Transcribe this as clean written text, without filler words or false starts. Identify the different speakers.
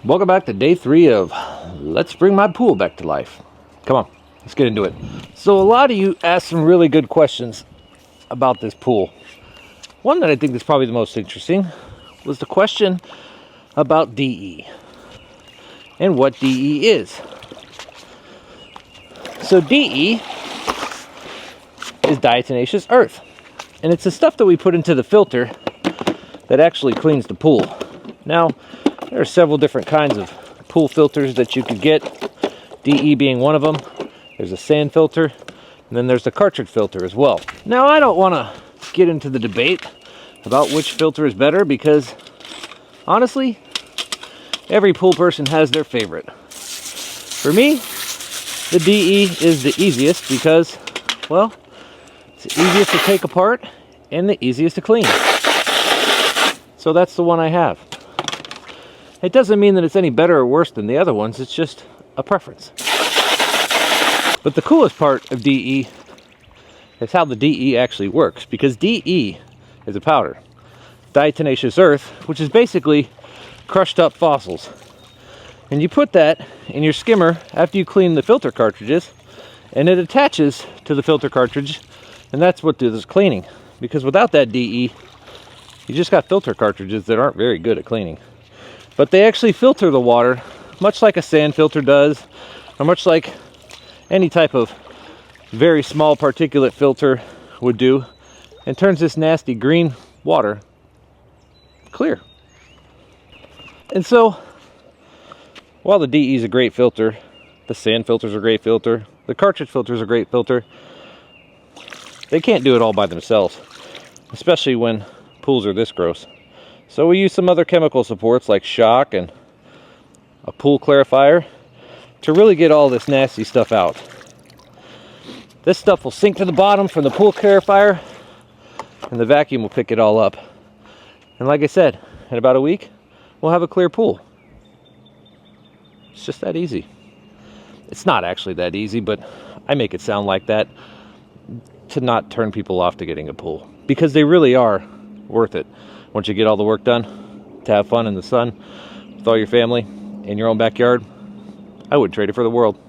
Speaker 1: Welcome back to day 3 of Let's Bring My Pool Back to Life. Come on, let's get into it. So a lot of you asked some really good questions about this pool. One that I think is probably the most interesting was the question about DE and what DE is. So DE is diatomaceous earth, and it's the stuff that we put into the filter that actually cleans the pool. Now, there are several different kinds of pool filters that you could get, DE being one of them. There's a sand filter, and then there's the cartridge filter as well. Now, I don't want to get into the debate about which filter is better because, honestly, every pool person has their favorite. For me, the DE is the easiest because, well, it's the easiest to take apart and the easiest to clean. So that's the one I have. It doesn't mean that it's any better or worse than the other ones, it's just a preference. But the coolest part of DE is how the DE actually works, because DE is a powder, diatomaceous earth, which is basically crushed up fossils. And you put that in your skimmer after you clean the filter cartridges, and it attaches to the filter cartridge, and that's what does this cleaning. Because without that DE, you just got filter cartridges that aren't very good at cleaning. But they actually filter the water, much like a sand filter does, or much like any type of very small particulate filter would do, and turns this nasty green water clear. And so, while the DE is a great filter, the sand filter is a great filter, the cartridge filter is a great filter, they can't do it all by themselves, especially when pools are this gross. So we use some other chemical supports like shock and a pool clarifier to really get all this nasty stuff out. This stuff will sink to the bottom from the pool clarifier, and the vacuum will pick it all up. And like I said, in about a week, we'll have a clear pool. It's just that easy. It's not actually that easy, but I make it sound like that to not turn people off to getting a pool, because they really are worth it. Once you get all the work done, to have fun in the sun with all your family in your own backyard, I wouldn't trade it for the world.